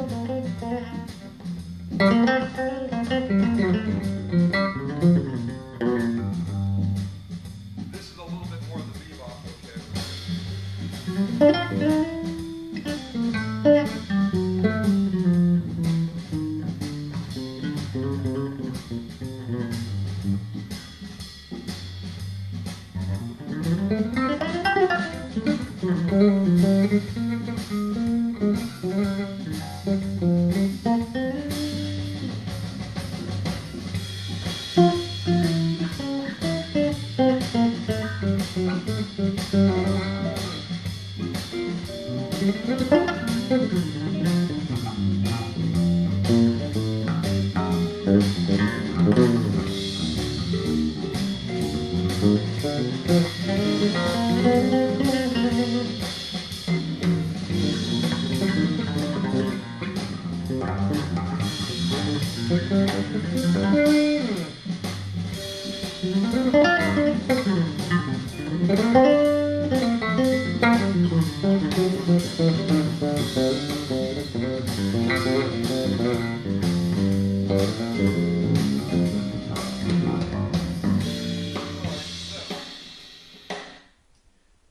This is a little bit more of the bebop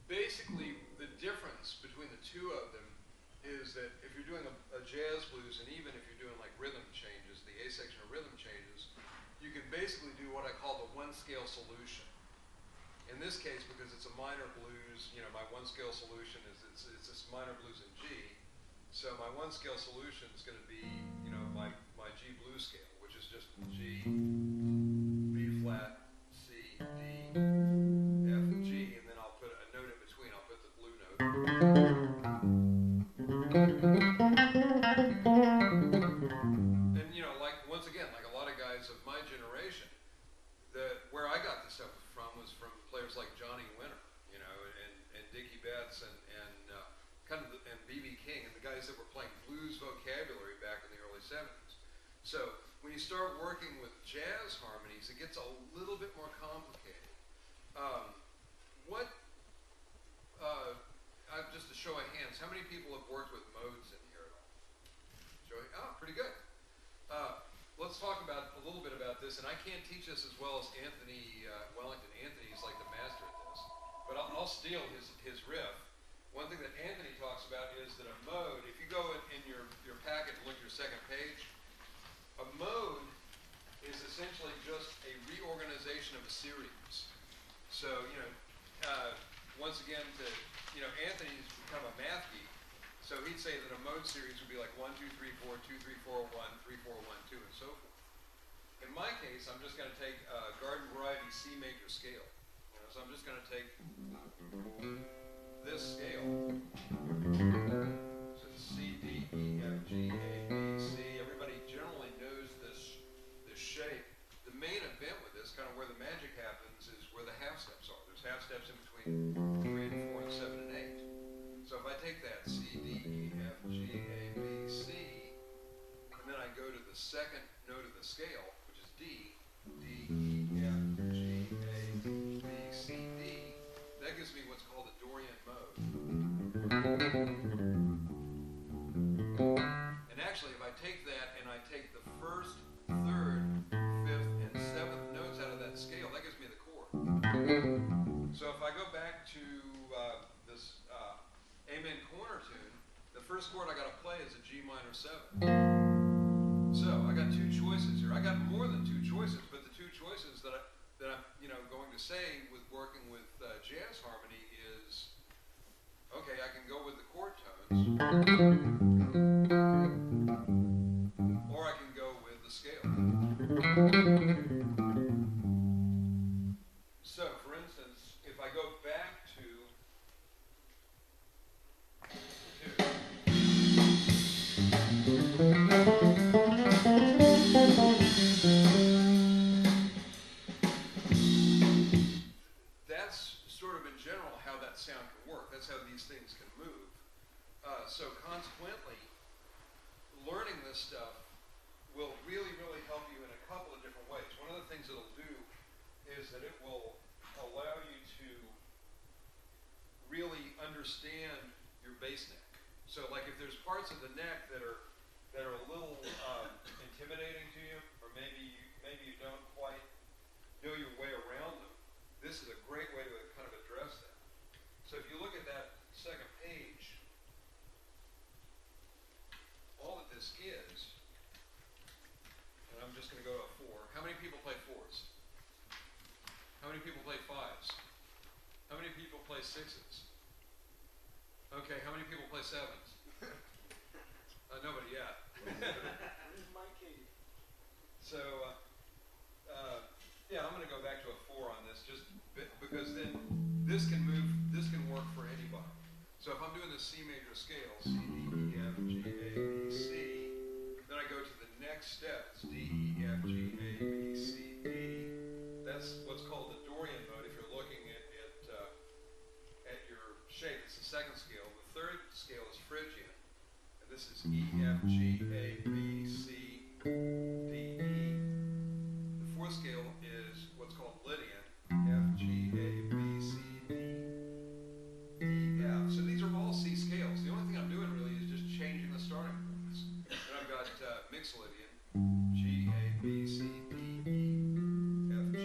Basically, the difference between the two of them is that if you're doing a jazz blues, and even if you're doing like rhythm changes, the A section of rhythm changes, you can basically do what I call the one-scale solution. In this case, because it's a minor blues, you know, my one-scale solution is it's this minor blues in G. So my one-scale solution is going to be, you know, my G blues scale, which is just G, B flat, C, D, F, G, and then I'll put a note in between. I'll put the blue note. And you know, like once again, like a lot of guys of my generation, where I got this stuff from was from players like Johnny Winter, you know, and Dickie Betts and and B.B. King and the guys that were playing blues vocabulary back in the early 70s. So when you start working with jazz harmonies, it gets a little bit more complicated. Just a show of hands, how many people have worked with modes in here at all? Pretty good. Let's talk about a little bit about this, and I can't teach this as well as Anthony Wellington. Anthony is like the master at this, but I'll steal his riff. One thing that Anthony talks about is that a mode, if you go in your packet and look at your second page, a mode is essentially just a reorganization of a series. So, you know, once again, Anthony's become a math geek, so he'd say that a mode series would be like 1, 2, 3, 4, 2, 3, 4, 1, 3, 4, 1, 2, and so forth. In my case, I'm just going to take a garden variety C major scale. You know, so I'm just going to take this scale. So it's C, D, E, F, G, A, B, C. Everybody generally knows this shape. The main event with this, kind of where the magic happens, is where the half steps are. There's half steps in between 3 and 4 and 7 and 8. So if I take that C, D, E, F, G, A, B, C, and then I go to the second note of the scale, which is D, D, E, F, G, A, B, C, D, that gives me what's called a Dorian mode. And actually, if I take that and I take the first, third, fifth, and seventh notes out of that scale, that gives me the chord. So if I go back to this Amen corner tune, the first chord I got to play is a G minor 7. So I got two choices here. I got more than two choices, but the two choices that I'm going to say with working with jazz harmony is, okay, I can go with the chord tones, or I can go with the scale. So, for instance, if I go back to that's sort of in general how that sound can work. That's how these things can move. So consequently, learning this stuff will really, really help you in a couple of different ways. One of the things it'll do is that it will allow you to really understand your bass neck. So like if there's parts of the neck that are that are a little intimidating to you, or maybe you don't quite know your way around them, this is a great way to kind of address that. So if you look at that second page, all that this is, and I'm just going to go to a 4. How many people play 4s? How many people play 5s? How many people play 6s? Okay, how many people play 7s? Nobody yet. Where's my key? So, yeah, I'm going to go back to a 4 on this, just because then this can work for anybody. So if I'm doing the C major scale, C, D, E, F, G, A, B, C, then I go to the next step, it's D, E, F, G, A, B, C, D. That's what's called the Dorian mode if you're looking at your shape. It's the second scale. The third scale is Phrygian. And this is E, F, G, A, B, C, D, E. The fourth scale is what's called Lydian, F, G, A, B, C, D, E, F. So these are all C scales. The only thing I'm doing really is just changing the starting points. Then I've got mixed Lydian, G, A, B, C, D, E, F, G.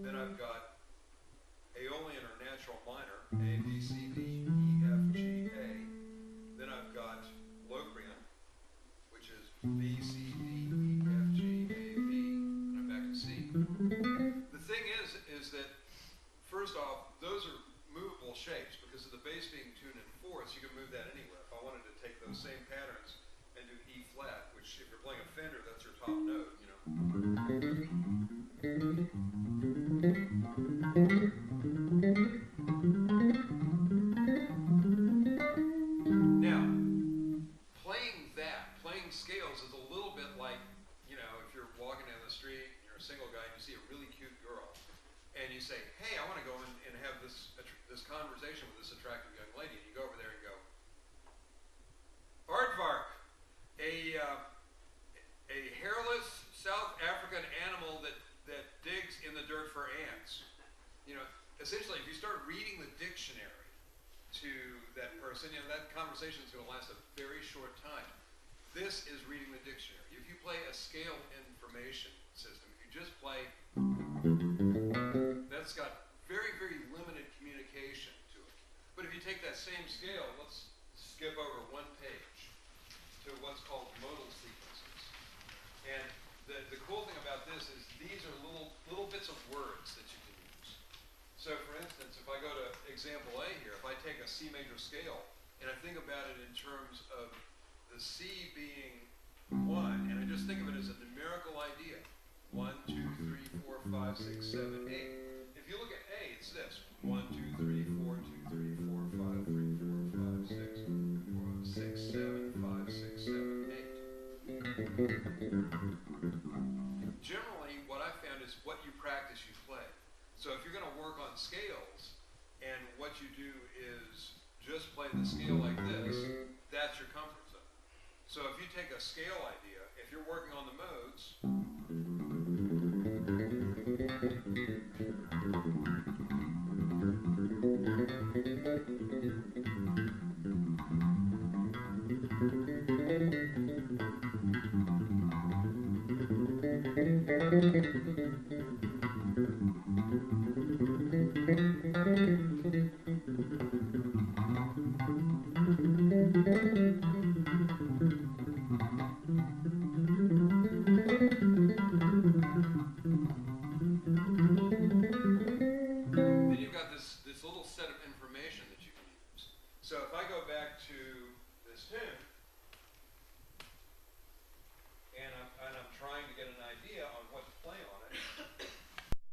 Then I've got Aeolian or natural minor, A, B, C, D, E, F, G, A. Then I've got Locrian, which is B, C, D, E, F, G, A, B, and I'm back to C. The thing is that, first off, those are movable shapes because of the bass being tuned in fourths, you can move that anywhere. If I wanted to take those same patterns and do E flat, which if you're playing a Fender, that's your top note, you know. Now, playing scales is a little bit like, you know, if you're walking down the street, you're a single guy, and you see a really cute girl, and you say, hey, I want to go and have this conversation with this attractive young lady, and you go over there and go, Aardvark, a hairless South African animal that digs in the dirt for ants. You know, essentially, if you start reading the dictionary to that person, you know, that conversation is going to last a very short time. This is reading the dictionary. If you play a scale information system, if you just play, that's got very, very limited communication to it. But if you take that same scale, let's skip over one page to what's called modal sequences. And the cool thing about this is these are little bits of words that you can use. So for instance, if I go to example A here, if I take a C major scale and I think about it in terms of the C being 1, and I just think of it as a numerical idea. 1, 2, 3, 4, 5, 6, 7, 8. If you look at A, it's this. 1, 2, 3, 4, 2, 3, 4, 5, 3, 4, 5, 6, 4, 6, 7, 5, 6, 7, 8. Generally, what I found is what you practice, you play. So if you're going to work on scales, and what you do is just play the scale like this, that's your comfort zone. So if you take a scale idea, if you're working on the modes,